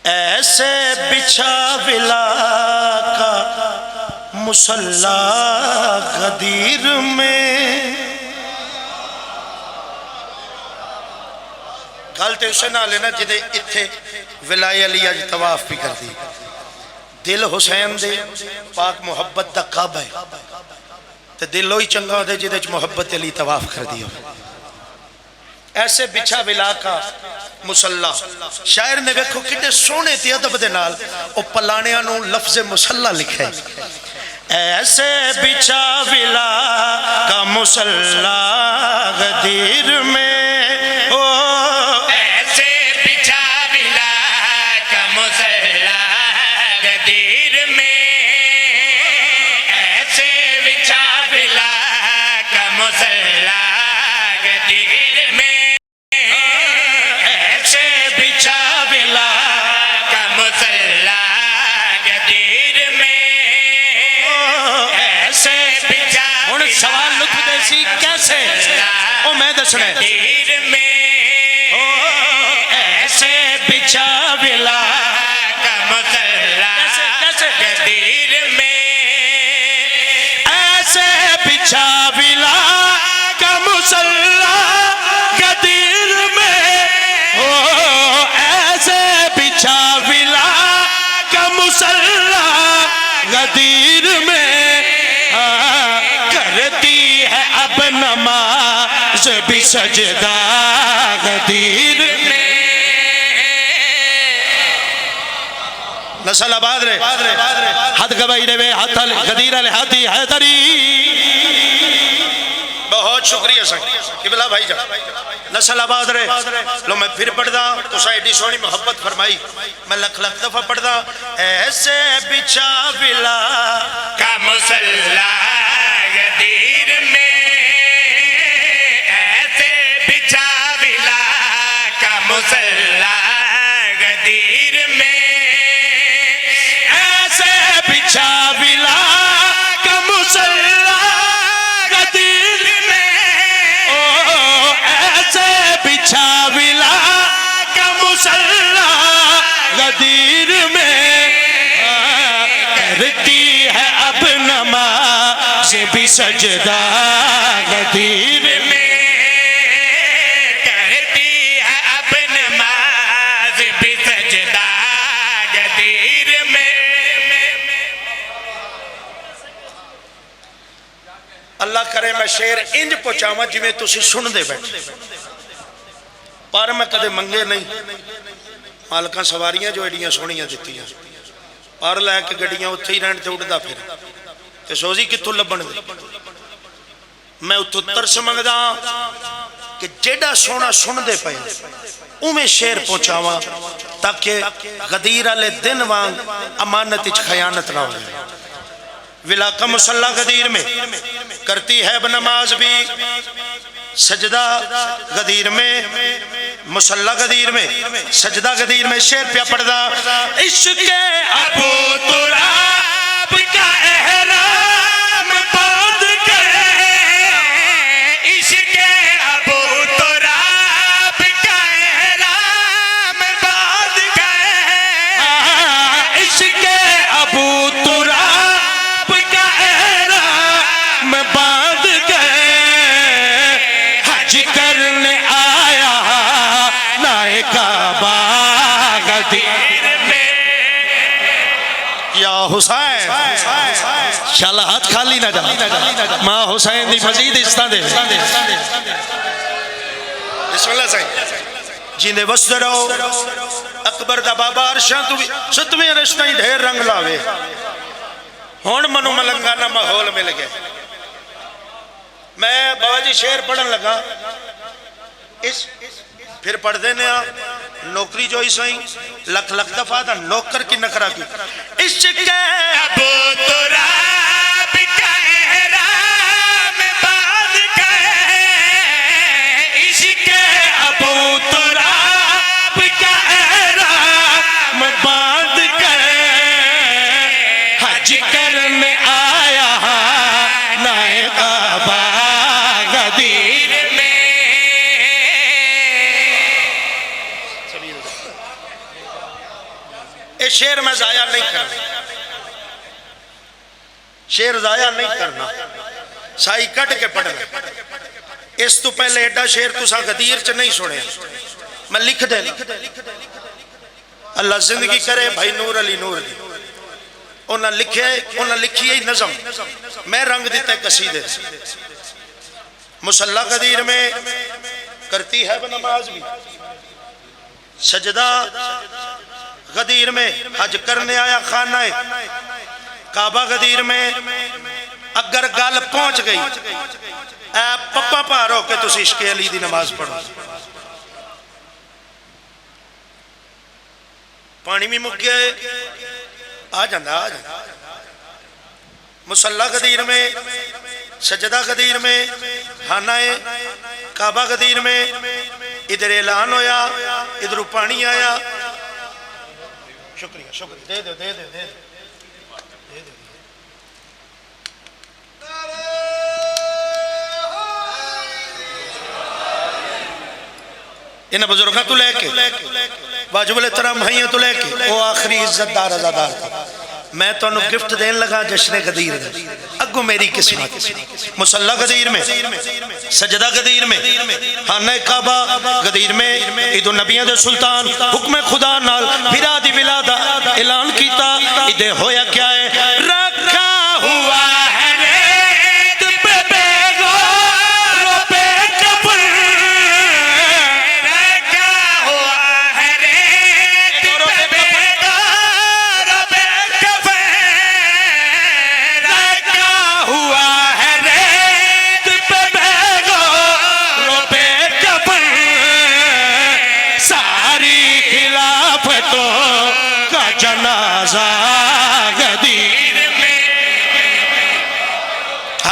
ऐसे बिछा विला का मुसल्ला गदीर में। गल तो उसे ना लेना जिदे इत्थे विलाए अली अज तवाफ भी कर दी। दिल हुसैन दे पाक मुहब्बत दा कब है तो दिल ही चंगा होता जिदे मुहब्बत अली तवाफ कर दी। ऐसे बिछा विला का मुसल्ला, शायर ने वेखो कितने सोहने ते अदब दे नाल ओ पलाणियां नूं लफ्ज़ मुसल्ला लिखा है। ऐसे बिछा विला का मुसल्ला गदीर में, ओ ऐसे बिछा विला का मुसल्ला गदीर में, ऐसे बिछा विला का मुसल्ला गदीर में, ऐसे बिछा विला का मुसल्ला गदीर में, ऐसे बिछा हुण सवाल लुक देसी कैसे ओ मैं दसना गदीर में, ऐसे बिछा विला का मुसल्ला गदीर में, ऐसे बिछा विला का मुसल्ला गदीर में, ओ ऐसे बिछा विला का मुसल्ला गदीर में, करती है अब नमाज भी सजदा गदीर में। नस्ल आबाद रे हद गवाई रे हाथ गदीर अल हादी हैदरी। बहुत शुक्रिया सर किबला भाई जा। नस्ल आबाद रे लो मैं फिर पढ़दा तो एडी सोहनी मोहब्बत फरमाई मैं लख लख दफा पढ़दा। ऐसे बिछा विला का मुसल्ला गदीर में, ऐसे बिछा विला का मुसल्ला गदीर में, ऐसे बिछा विला का मुसल्ला गदीर में, ओ ऐसे बिछा विला का मुसल्ला गदीर में, करती है अब नमाज भी सजदा गदीर में। करती है अब नमाज भी सजदा गदीर में। अल्लाह करे मैं शेर इंज पहुंचावा जिवें तुसीं सुनदे बैठे, पर मैं कदे मंगे नहीं। मालकां सवारियां जो एडियां सोहणियां दित्तियां पर लैके गड्डियां उत्थे ही रहण ते उड़दा फिर ते सोजी कित्थों लभण दे। मैं उत्थों तरस मंगदा कि जेड़ा सोहना सुनदे पे उवें शेर पहुंचावा ताकि गदीर वाले दिन वांग अमानत विच खयानत ना हो। विला का मुसल्ला गदीर में, करती है नमाज भी सजदा गदीर में, मुसल्ला गदीर में, सजदा गदीर में। शेर पे पढ़दा इश्क़ अबू तुराब का एहराम बांध के, इश्क़ अबू तुराब का एहराम बांध के, इश्क़ अबू तुराब का एहराम बांध के हज करने आया नाए काबा गदीर में। या हुसैन शाला हाथ खाली ना जा, मां हुसैन दी मजीद इस्ता दे। बिस्मिल्लाह सही जिंदे वसदे रहो। अकबर दा बाबा अरशां तू भी सतवें रिश्ता ही ढेर रंग लावे। हुण मनु मलंगाना माहौल मिल गया। मैं बाबा जी शेर पढ़न लगा इस फिर पढ़ देने नौकरी जो ही सही लख लख दफा था नौकर की नखरा की। इश्क़ अबू तुराब का एहराम बांध के, इश्क़ अबू तुराब का एहराम बांध के हज करने आया नाए काबा गदीर में। ये शेर मैं जाया नहीं करना, शेर जाया नहीं करना, साई कट के पढ़ना। इस तो पहले एडा शेर तुसा गदीर च नहीं सुने, मैं लिख दे। अल्लाह जिंदगी करे भाई नूर अली नूर दी, उन्हें लिखे, उन्हें लिखी है नज़म, मैं रंग दिता कसीदे। मुसल्ला गदीर में करती है नमाज भी, सजदा गदीर में हज करने आया खाना है, काबा गदीर में अगर गल पहुंच गई पप्पा भार हो के तुम इश्क अली दी नमाज पढ़ो। पानी भी मुक गया आ जाता, आ जाता। मुसल्ला गदीर में, सजदा गदीर में, खाना है काबा गदीर में, इधर ऐलान होया, इधर पानी आया। शुक्रिया शुक्रिया, दे दो दे दो दे दो। इन बुजुर्गों तो लेके वाजिबुल एहतराम भाइयों तो लेके वो आखिरी इज्जतदार अज़ादार था। मैं तो गिफ्ट देन लगा जश्न गदीर अगो मेरी किस्मत। मुसल्ला गदीर में, सजदा गदीर में, खाना काबा गदीर में, इदो नबियां दे सुल्तान हुक्म खुदा नाल बिरा दी विलादा ऐलान कीता। इदे होया क्या है, रखा हुआ है रेत पे बेगो रोबे कफन, रखा हुआ है रेत पे बेगो रोबे कफन, रखा हुआ है रेत पे बेगो रोबे कफन, सारी खिलाफतों का जनाजा